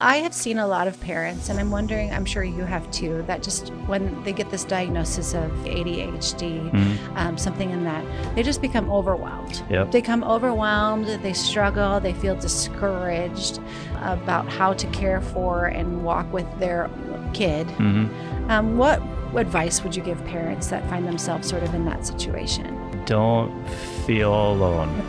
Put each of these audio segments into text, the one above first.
I have seen a lot of parents, and I'm wondering, I'm sure you have too, that just when they get this diagnosis of ADHD, something in that, they just become overwhelmed. Yep. They become overwhelmed, they struggle, they feel discouraged about how to care for and walk with their kid. What advice would you give parents that find themselves sort of in that situation? Don't feel alone.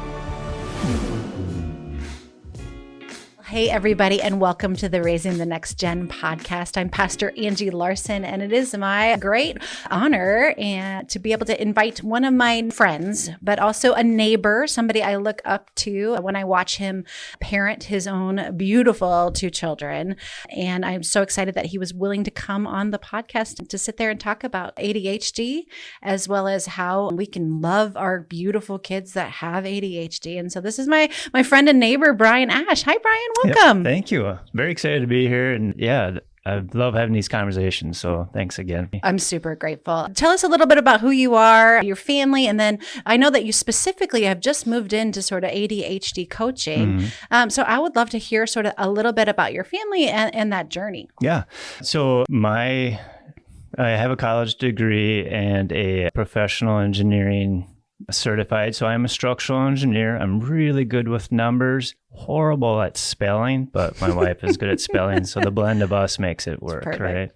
Hey, everybody, and welcome to the Raising the Next Gen podcast. I'm Pastor Angie Larson, and it is my great honor to be able to invite one of my friends, but also a neighbor, somebody I look up to when I watch him parent his own beautiful two children. And I'm so excited that he was willing to come on the podcast to sit there and talk about ADHD, as well as how we can love our beautiful kids that have ADHD. And so this is my friend and neighbor, Bryan Asche. Hi, Bryan. Welcome. Yep, thank you. Very excited to be here. And yeah, I love having these conversations. So thanks again. I'm super grateful. Tell us a little bit about who you are, your family, and then I know that you specifically have just moved into sort of ADHD coaching. So I would love to hear sort of a little bit about your family and that journey. Yeah. So I have a college degree and a professional engineering certified. So I'm a structural engineer. I'm really good with numbers, horrible at spelling, but my wife is good at spelling. So the blend of us makes it work, right?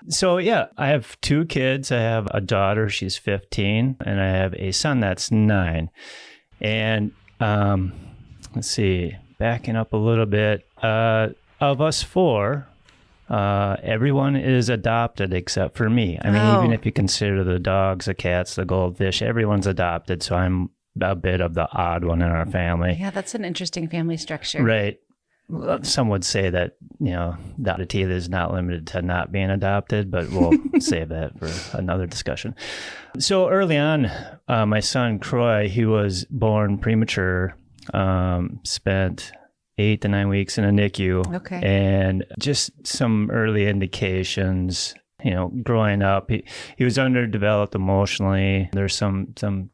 So yeah, I have two kids. I have a daughter, she's 15, and I have a son that's 9. And let's see, backing up a little bit, of us 4, everyone is adopted except for me. I mean, even if you consider the dogs, the cats, the goldfish, everyone's adopted. So I'm a bit of the odd one in our family. Yeah, that's an interesting family structure. Right. Some would say that, the oddity is not limited to not being adopted, but we'll save that for another discussion. So early on, my son, Croy, he was born premature, spent 8 to 9 weeks in a NICU. Okay. And just some early indications, growing up, he was underdeveloped emotionally. There's some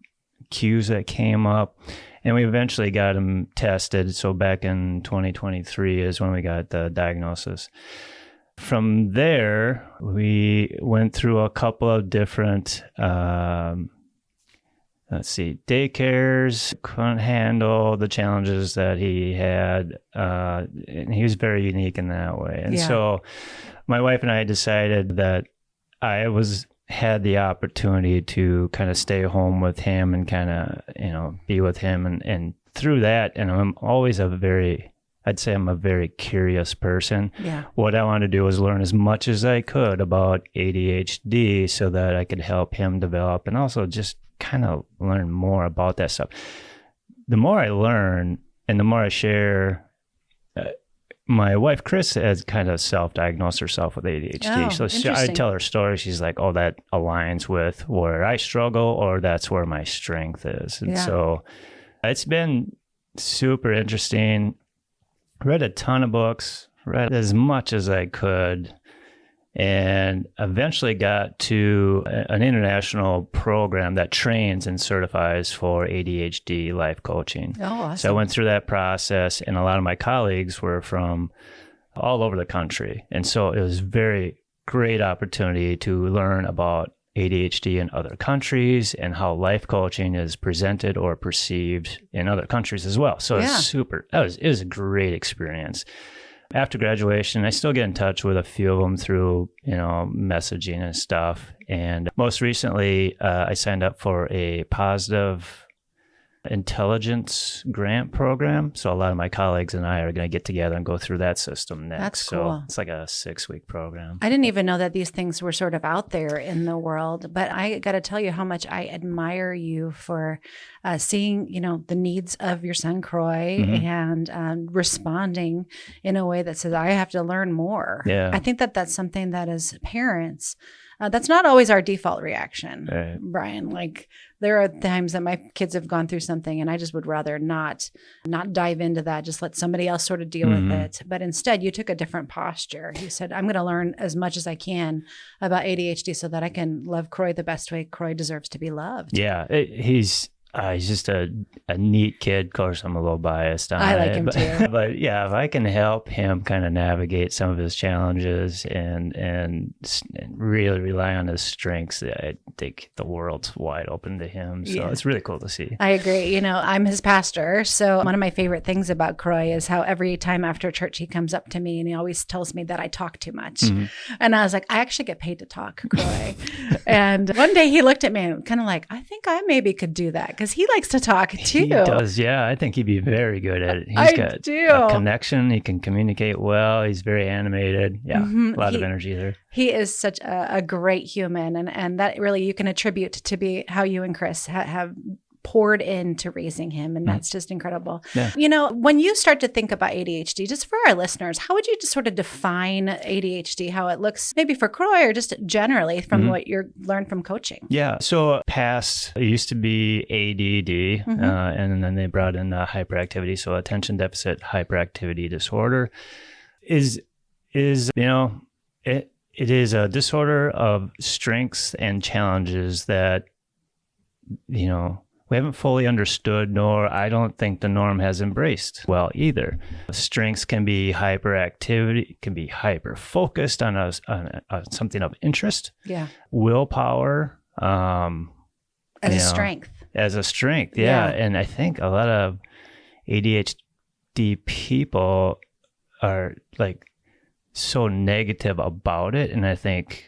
cues that came up, and we eventually got him tested. So back in 2023 is when we got the diagnosis. From there, we went through a couple of different daycares, couldn't handle the challenges that he had. And he was very unique in that way. And so my wife and I decided that I had the opportunity to kind of stay home with him and kind of, be with him. And through that, and I'm always I'd say I'm a very curious person. Yeah. What I wanted to do was learn as much as I could about ADHD so that I could help him develop and also just kind of learn more about that stuff. The more I learn and the more I share, my wife, Chris, has kind of self-diagnosed herself with ADHD. So I tell her story. She's like, oh, that aligns with where I struggle, or that's where my strength is. And so it's been super interesting. Read a ton of books, read as much as I could, and eventually got to an international program that trains and certifies for ADHD life coaching. Oh, awesome. So I went through that process, and a lot of my colleagues were from all over the country. And so it was a very great opportunity to learn about ADHD in other countries and how life coaching is presented or perceived in other countries as well. So it was a great experience. After graduation, I still get in touch with a few of them through, messaging and stuff. And most recently, I signed up for a positive intelligence grant program. So a lot of my colleagues and I are going to get together and go through that system next. That's cool. So it's like a 6-week program. I didn't even know that these things were sort of out there in the world, but I got to tell you how much I admire you for seeing, the needs of your son, Croy, and responding in a way that says, I have to learn more. Yeah. I think that that's something that as parents, that's not always our default reaction, right, Bryan. Like there are times that my kids have gone through something and I just would rather not dive into that, just let somebody else sort of deal with it. But instead you took a different posture. You said, I'm going to learn as much as I can about ADHD so that I can love Croy the best way Croy deserves to be loved. Yeah. He's He's just a neat kid. Of course, I'm a little biased on it. I like him too. But yeah, if I can help him kind of navigate some of his challenges and really rely on his strengths, I think the world's wide open to him. So it's really cool to see. I agree. You know, I'm his pastor. So one of my favorite things about Croy is how every time after church he comes up to me and he always tells me that I talk too much. Mm-hmm. And I was like, I actually get paid to talk, Croy. And one day he looked at me and kind of like, I think I maybe could do that because he likes to talk too. He does, yeah. I think he'd be very good at it. He's got a connection. He can communicate well. He's very animated. Yeah, a lot of energy there. He is such a great human. And that really you can attribute to be how you and Chris have poured into raising him. And that's just incredible. Yeah. You know, when you start to think about ADHD, just for our listeners, how would you just sort of define ADHD, how it looks maybe for Croy or just generally from what you learned from coaching? Yeah. So it used to be ADD, and then they brought in hyperactivity. So attention deficit hyperactivity disorder is you know, it is a disorder of strengths and challenges that, you know, we haven't fully understood, nor I don't think the norm has embraced well either. Strengths can be hyperactivity, can be hyper focused on something of interest. Yeah. Willpower. As a strength. As a strength, yeah. And I think a lot of ADHD people are like so negative about it, and I think,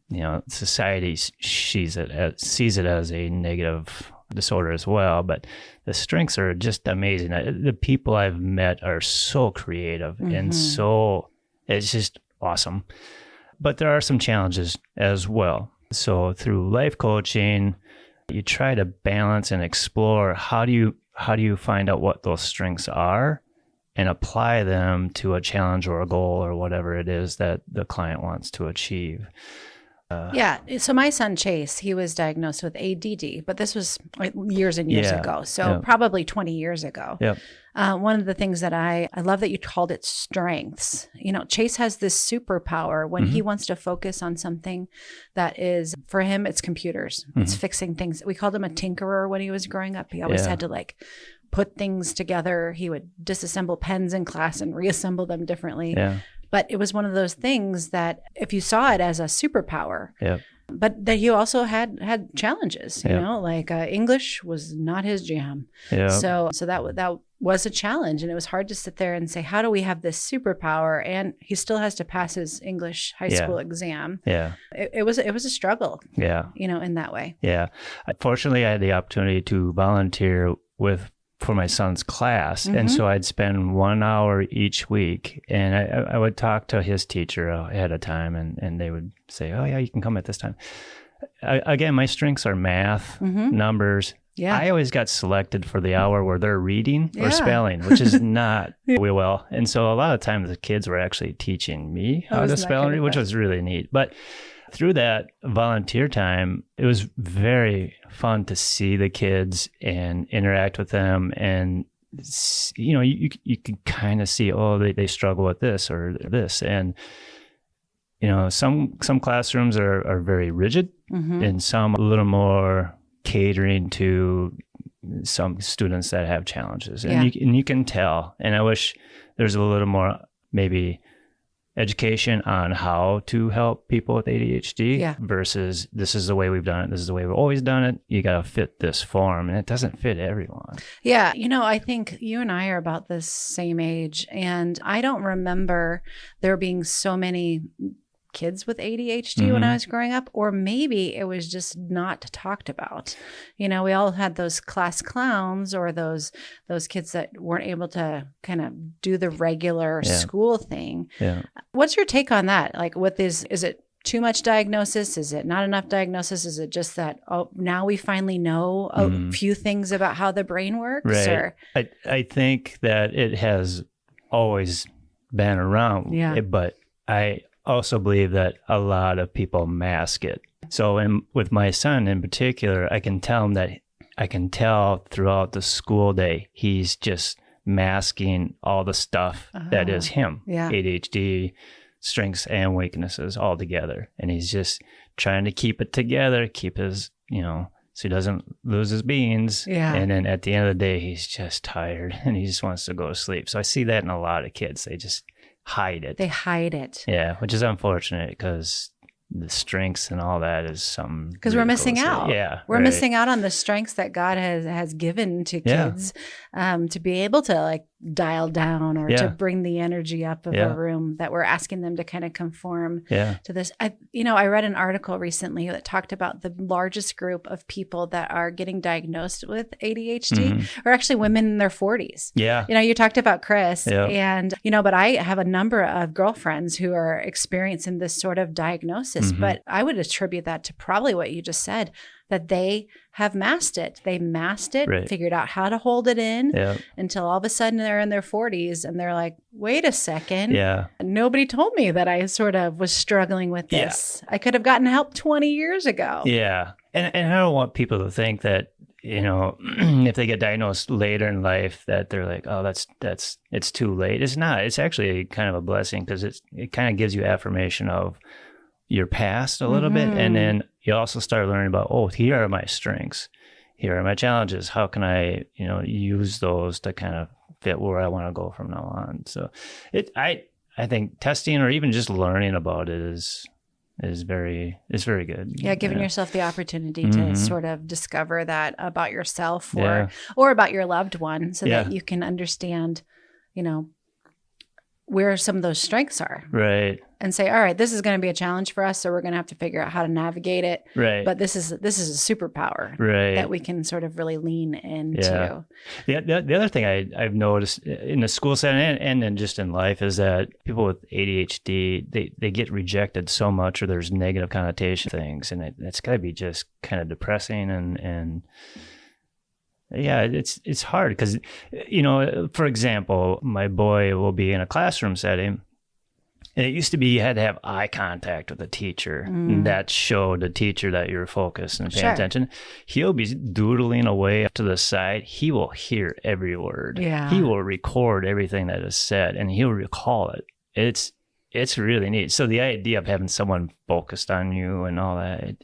you know, society sees it as a negative disorder as well, but the strengths are just amazing. The people I've met are so creative and so it's just awesome. But there are some challenges as well. So through life coaching, you try to balance and explore how do you find out what those strengths are and apply them to a challenge or a goal or whatever it is that the client wants to achieve. Yeah. So my son, Chase, he was diagnosed with ADD, but this was years and years ago. So probably 20 years ago. Yep. One of the things that I love that you called it strengths. You know, Chase has this superpower when he wants to focus on something that is, for him, it's computers. It's fixing things. We called him a tinkerer when he was growing up. He always had to like put things together. He would disassemble pens in class and reassemble them differently. Yeah. But it was one of those things that if you saw it as a superpower, but that he also had challenges, you know, like English was not his jam. So that was a challenge. And it was hard to sit there and say, how do we have this superpower? And he still has to pass his English high school exam. Yeah. It was a struggle, you know, in that way. Yeah. Fortunately, I had the opportunity to volunteer for my son's class. And so I'd spend 1 hour each week and I would talk to his teacher ahead of time and they would say, oh yeah, you can come at this time. Again, my strengths are math, numbers. Yeah. I always got selected for the hour where they're reading or spelling, which is not well. And so a lot of times the kids were actually teaching me how to spell and read, which was really neat. But through that volunteer time, it was very fun to see the kids and interact with them. And, you know, you can kind of see, oh, they struggle with this or this. And, you know, some classrooms are very rigid and some a little more catering to some students that have challenges. And you can tell. And I wish there's a little more maybe education on how to help people with ADHD versus this is the way we've done it. This is the way we've always done it. You got to fit this form and it doesn't fit everyone. Yeah. You know, I think you and I are about the same age and I don't remember there being so many kids with ADHD when I was growing up, or maybe it was just not talked about. You know, we all had those class clowns or those kids that weren't able to kind of do the regular school thing. Yeah. What's your take on that? Like with is it too much diagnosis? Is it not enough diagnosis? Is it just that, oh, now we finally know a few things about how the brain works? Right. Or? I think that it has always been around, but I also believe that a lot of people mask it. So with my son in particular, I can tell throughout the school day, he's just masking all the stuff that is him, ADHD, strengths and weaknesses all together. And he's just trying to keep it together, keep his, you know, so he doesn't lose his beans. Yeah. And then at the end of the day, he's just tired and he just wants to go to sleep. So I see that in a lot of kids. They just hide it. They hide it. Yeah, which is unfortunate because the strengths and all that is something. Because we're missing out. Yeah. We're missing out on the strengths that God has given to kids to be able to like dial down or to bring the energy up of a room, that we're asking them to kind of conform to this. I read an article recently that talked about the largest group of people that are getting diagnosed with ADHD are actually women in their 40s. Yeah. You talked about Chris and, but I have a number of girlfriends who are experiencing this sort of diagnosis, but I would attribute that to probably what you just said, that they have masked it. They masked it, figured out how to hold it in until all of a sudden they're in their 40s and they're like, wait a second. Yeah. Nobody told me that I sort of was struggling with this. I could have gotten help 20 years ago. Yeah. And I don't want people to think that, if they get diagnosed later in life that they're like, oh, it's too late. It's not. It's actually kind of a blessing because it kind of gives you affirmation of your past a little bit. And then you also start learning about, oh, here are my strengths. Here are my challenges. How can I, use those to kind of fit where I want to go from now on? So I think testing or even just learning about it is very good. Yeah, giving yourself the opportunity to sort of discover that about yourself or about your loved one so that you can understand, where some of those strengths are. Right. And say, all right, this is going to be a challenge for us, so we're going to have to figure out how to navigate it. Right. But this is a superpower that we can sort of really lean into. Yeah. The other thing I've noticed in the school setting and then just in life is that people with ADHD, they get rejected so much, or there's negative connotation things, and it's got to be just kind of depressing and yeah, it's hard because, for example, my boy will be in a classroom setting. And it used to be you had to have eye contact with the teacher. And that showed the teacher that you're focused and paying attention. He'll be doodling away to the side. He will hear every word. Yeah. He will record everything that is said, and he'll recall it. It's really neat. So the idea of having someone focused on you and all that,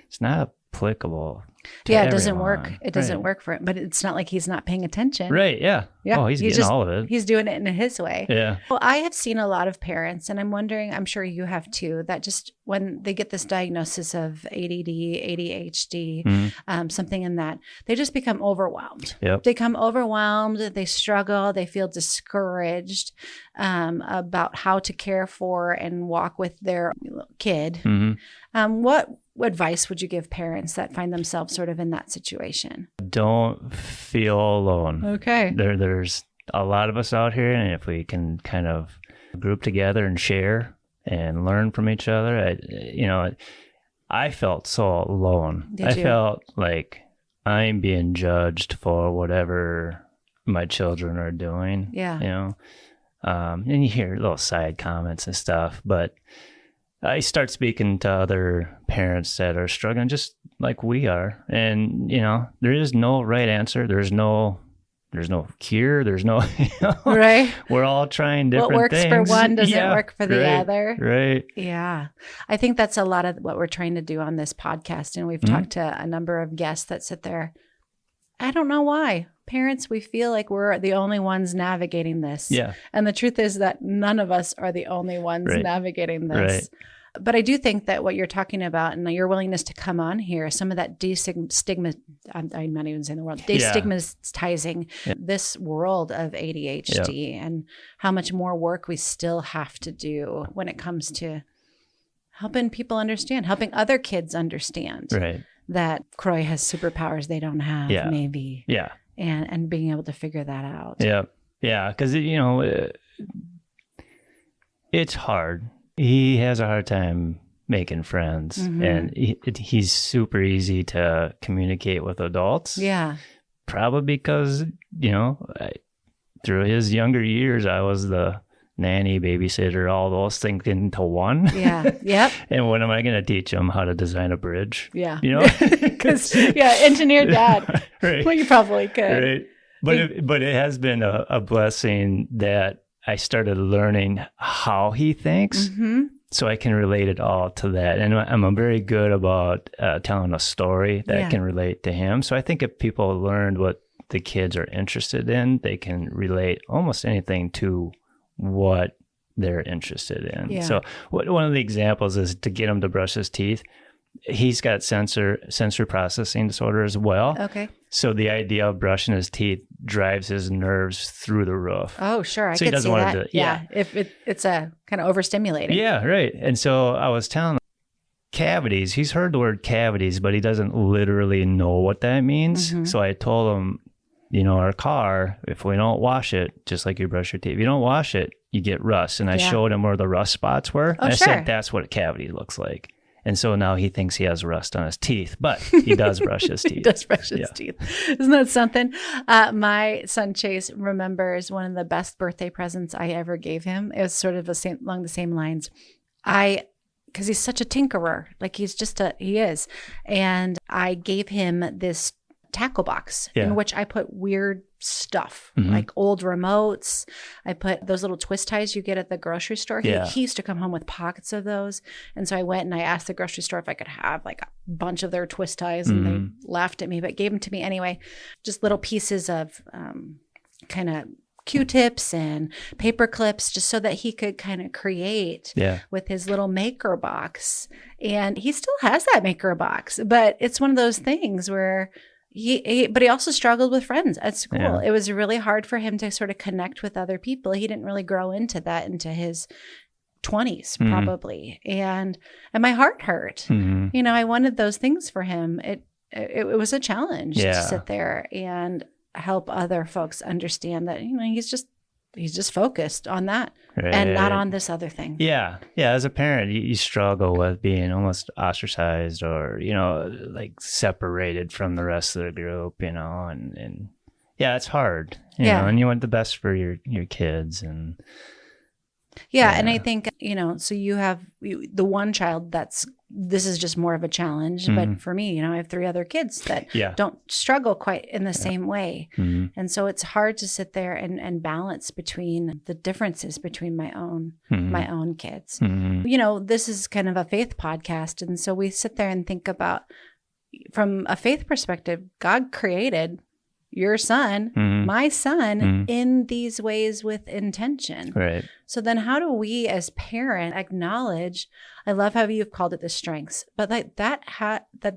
it's not applicable. It doesn't work. It doesn't work for him. But it's not like he's not paying attention. Right. Yeah. Oh, he's getting all of it. He's doing it in his way. Yeah. Well, I have seen a lot of parents, and I'm wondering, I'm sure you have too, that just when they get this diagnosis of ADD, ADHD, something in that, they just become overwhelmed. Yep. They become overwhelmed. They struggle. They feel discouraged about how to care for and walk with their kid. What advice would you give parents that find themselves sort of in that situation? Don't feel alone. Okay. There's a lot of us out here, and if we can kind of group together and share and learn from each other, I felt so alone. I felt like I'm being judged for whatever my children are doing. Yeah. And you hear little side comments and stuff, but I start speaking to other parents that are struggling just like we are. And, there is no right answer. There's no cure. There's no, right. We're all trying different things. What works for one doesn't work for the other. Right. Yeah. I think that's a lot of what we're trying to do on this podcast. And we've talked to a number of guests that sit there. I don't know why. Parents, we feel like we're the only ones navigating this. Yeah. And the truth is that none of us are the only ones navigating this. Right. But I do think that what you're talking about and your willingness to come on here, some of that I'm not even saying the word, destigmatizing this world of ADHD and how much more work we still have to do when it comes to helping people understand, helping other kids understand that Croy has superpowers they don't have, maybe. Yeah. And being able to figure that out. Yeah. Yeah. Because, it's hard. He has a hard time making friends, and he's super easy to communicate with adults. Yeah. Probably because, through his younger years, I was the nanny, babysitter, all those things into one. Yeah. Yep. And when am I going to teach him how to design a bridge? Yeah. Because engineer dad. Right. Well, you probably could. Right. But it has been a blessing that I started learning how he thinks. So I can relate it all to that. And I'm very good about telling a story that can relate to him. So I think if people learned what the kids are interested in, they can relate almost anything to what they're interested in. Yeah. So one of the examples is to get him to brush his teeth. He's got sensory processing disorder as well. Okay. So the idea of brushing his teeth drives his nerves through the roof. Oh, sure. I so could see that. Yeah. If it's a kind of overstimulating. Yeah, right. And so I was telling him cavities. He's heard the word cavities, but he doesn't literally know what that means. So I told him, our car, if we don't wash it, just like you brush your teeth, if you don't wash it, you get rust. And I showed him where the rust spots were. Oh, I sure. said, that's what a cavity looks like. And so now he thinks he has rust on his teeth, but he does brush his teeth. He does brush his teeth. Isn't that something? My son Chase remembers one of the best birthday presents I ever gave him. It was sort of along the same lines. Because he's such a tinkerer, like he is. And I gave him this tackle box in which I put weird stuff, like old remotes. I put those little twist ties you get at the grocery store. He used to come home with pockets of those. And so I went and I asked the grocery store if I could have like a bunch of their twist ties, and they laughed at me, but gave them to me anyway. Just little pieces of kind of Q-tips and paper clips, just so that he could kind of create with his little maker box. And he still has that maker box, but it's one of those things where but he also struggled with friends at school. Yeah. It was really hard for him to sort of connect with other people. He didn't really grow into that into his 20s probably. And my heart hurt. I wanted those things for him. It was a challenge to sit there and help other folks understand that, he's just focused on that and not on this other thing. Yeah. Yeah. As a parent, you struggle with being almost ostracized or, like separated from the rest of the group, and yeah, it's hard, and you want the best for your kids. And and I think, so you have the one child this is just more of a challenge. But for me, I have 3 other kids that don't struggle quite in the same way. And so it's hard to sit there and balance between the differences between my own kids. This is kind of a faith podcast. And so we sit there and think about, from a faith perspective, God created your son, my son, in these ways with intention. Right. So then how do we as parents acknowledge, I love how you've called it the strengths, but like that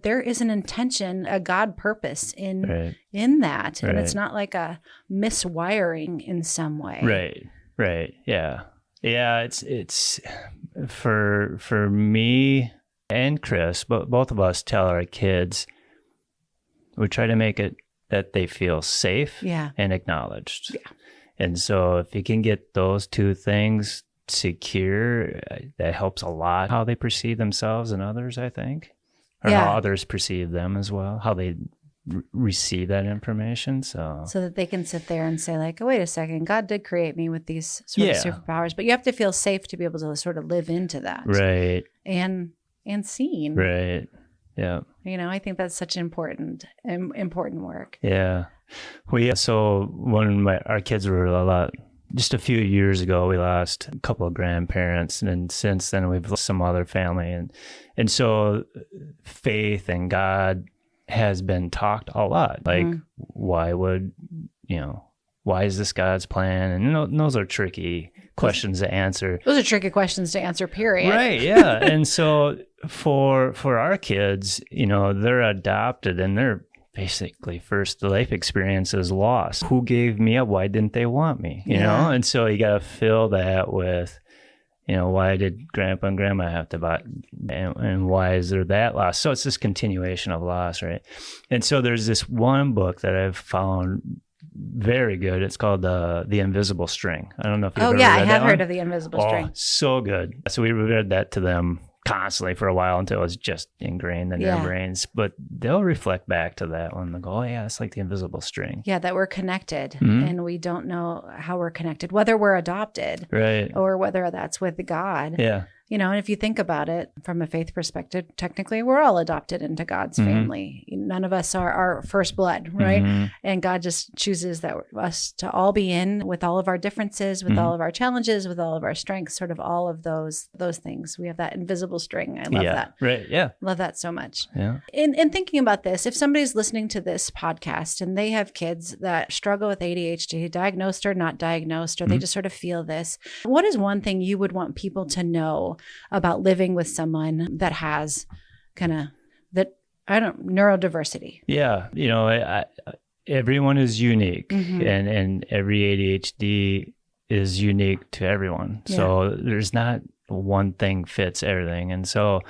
there is an intention, a God purpose in that. And it's not like a miswiring in some way. Right. Right. Yeah. Yeah. It's for me and Chris, but both of us tell our kids, we try to make it that they feel safe and acknowledged. Yeah. And so if you can get those 2 things secure, that helps a lot how they perceive themselves and others, I think, or how others perceive them as well, how they receive that information. So that they can sit there and say like, oh, wait a second, God did create me with these sort of superpowers, but you have to feel safe to be able to sort of live into that. Right. And seen. Right. Yeah. I think that's such important work. Yeah. So when our kids were just a few years ago, we lost a couple of grandparents, and then since then we've lost some other family. And so faith and God has been talked a lot. Like, why is this God's plan? And those are tricky questions to answer. Those are tricky questions to answer, period. Right, yeah. And so for our kids, they're adopted and they're basically first life experience is lost. Who gave me up? Why didn't they want me? You know? And so you got to fill that with, why did grandpa and grandma have to buy, and why is there that loss? So it's this continuation of loss, right? And so there's this one book that I've found very good. It's called The Invisible String. I don't know if you've ever read that. I have heard of The Invisible String. So good. So we read that to them constantly for a while until it was just ingrained in their brains. But they'll reflect back to that one and go, oh yeah, it's like the invisible string. Yeah, that we're connected and we don't know how we're connected, whether we're adopted or whether that's with God. Yeah. And if you think about it from a faith perspective, technically we're all adopted into God's family. none of us are our first blood, right? Mm-hmm. And God just chooses that us to all be in with all of our differences, with all of our challenges, with all of our strengths, sort of all of those things. We have that invisible string. I love that. Right. Yeah. Love that so much. Yeah. In thinking about this, if somebody's listening to this podcast and they have kids that struggle with ADHD, diagnosed or not diagnosed, or they just sort of feel this, what is one thing you would want people to know about living with someone that has neurodiversity? Yeah. Everyone is unique, and every ADHD is unique to everyone. Yeah. So there's not one thing fits everything. And so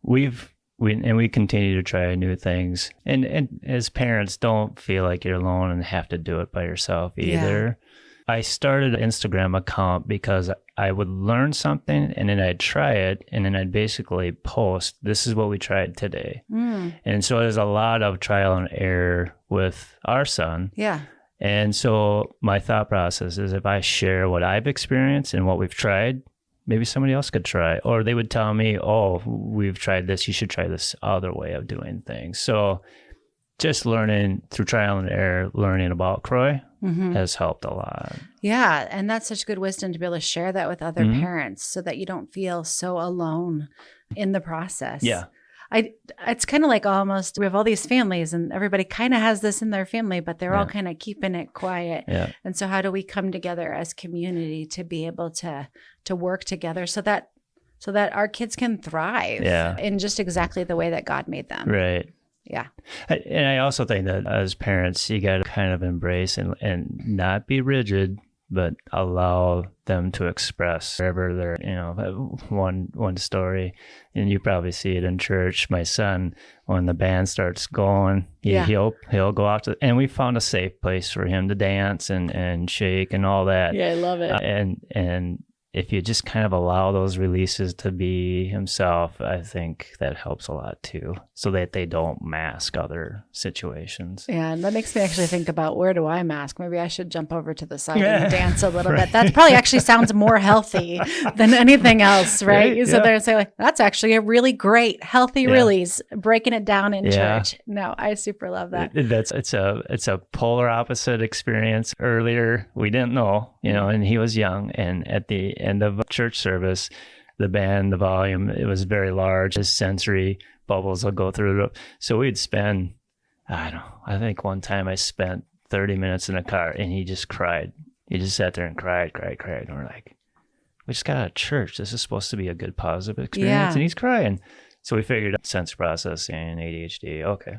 we continue to try new things. And as parents, don't feel like you're alone and have to do it by yourself either. Yeah. I started an Instagram account because I would learn something and then I'd try it and then I'd basically post, this is what we tried today. And so there's a lot of trial and error with our son. Yeah. And so my thought process is if I share what I've experienced and what we've tried, maybe somebody else could try. Or they would tell me, oh, we've tried this, you should try this other way of doing things. So just learning through trial and error, learning about Croy has helped a lot. Yeah. And that's such good wisdom to be able to share that with other parents so that you don't feel so alone in the process. Yeah. It's kind of like almost, we have all these families and everybody kind of has this in their family, but they're all kind of keeping it quiet. Yeah. And so how do we come together as community to be able to work together so that our kids can thrive in just exactly the way that God made them. Right. Yeah. And I also think that as parents, you got to kind of embrace and not be rigid, but allow them to express wherever they're, one story, and you probably see it in church. My son, when the band starts going, he'll go out to, and we found a safe place for him to dance and shake and all that. Yeah, I love it. And if you just kind of allow those releases to be himself, I think that helps a lot too, so that they don't mask other situations. Yeah, and that makes me actually think about, where do I mask? Maybe I should jump over to the side and dance a little bit. That probably actually sounds more healthy than anything else, right? You sit there and say, like, that's actually a really great, healthy release, breaking it down in church. No, I super love that. It's a polar opposite experience. Earlier, we didn't know, and he was young, and at the end of a church service, the band, the volume, it was very large. His sensory bubbles will go through it. So we'd spend, I think one time I spent 30 minutes in a car and he just cried. He just sat there and cried. And we're like, we just got out of church. This is supposed to be a good, positive experience. And he's crying. So we figured out sense processing, ADHD. Okay.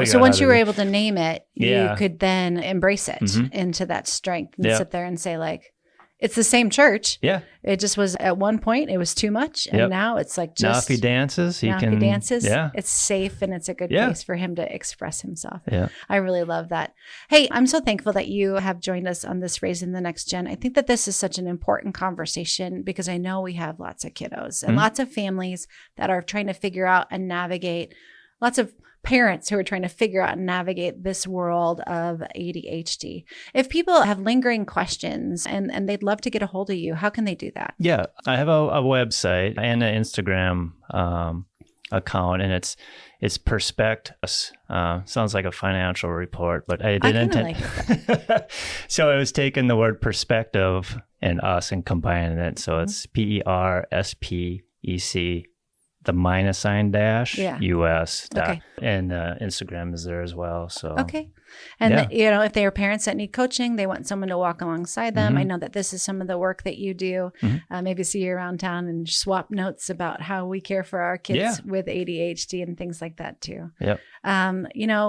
So once you were able to name it, you could then embrace it into that strength and sit there and say, like, it's the same church. Yeah. It just was, at one point, it was too much. And now it's like, just. Now if he dances, it's safe and it's a good place for him to express himself. Yeah. I really love that. Hey, I'm so thankful that you have joined us on this Raising the Next Gen. I think that this is such an important conversation because I know we have lots of kiddos and lots of families that are trying to figure out and navigate, lots of parents who are trying to figure out and navigate this world of ADHD. If people have lingering questions and they'd love to get a hold of you, how can they do that? Yeah, I have a website and an Instagram account, and it's Perspect-US. Sounds like a financial report, but I didn't intend. Like so it was taking the word perspective and us and combining it. So it's PERSPEC. The -US. Okay. And Instagram is there as well. So okay. And if they are parents that need coaching, they want someone to walk alongside them. I know that this is some of the work that you do. Maybe see you around town and swap notes about how we care for our kids with ADHD and things like that too. Yep.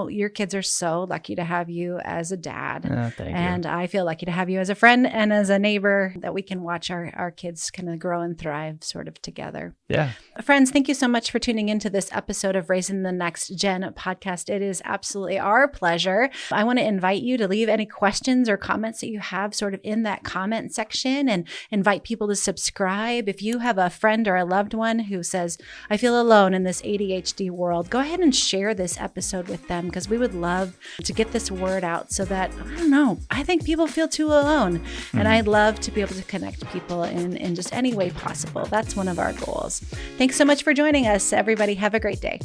Your kids are so lucky to have you as a dad. Thank you. I feel lucky to have you as a friend and as a neighbor, that we can watch our kids kind of grow and thrive sort of together. Yeah. Friends, thank you so much for tuning into this episode of Raising the Next Gen podcast. It is absolutely our pleasure. I want to invite you to leave any questions or comments that you have sort of in that comment section, and invite people to subscribe. If you have a friend or a loved one who says, I feel alone in this ADHD world, go ahead and share this episode with them, because we would love to get this word out so that, I think people feel too alone. And I'd love to be able to connect people in just any way possible. That's one of our goals. Thanks so much for joining us, everybody. Have a great day.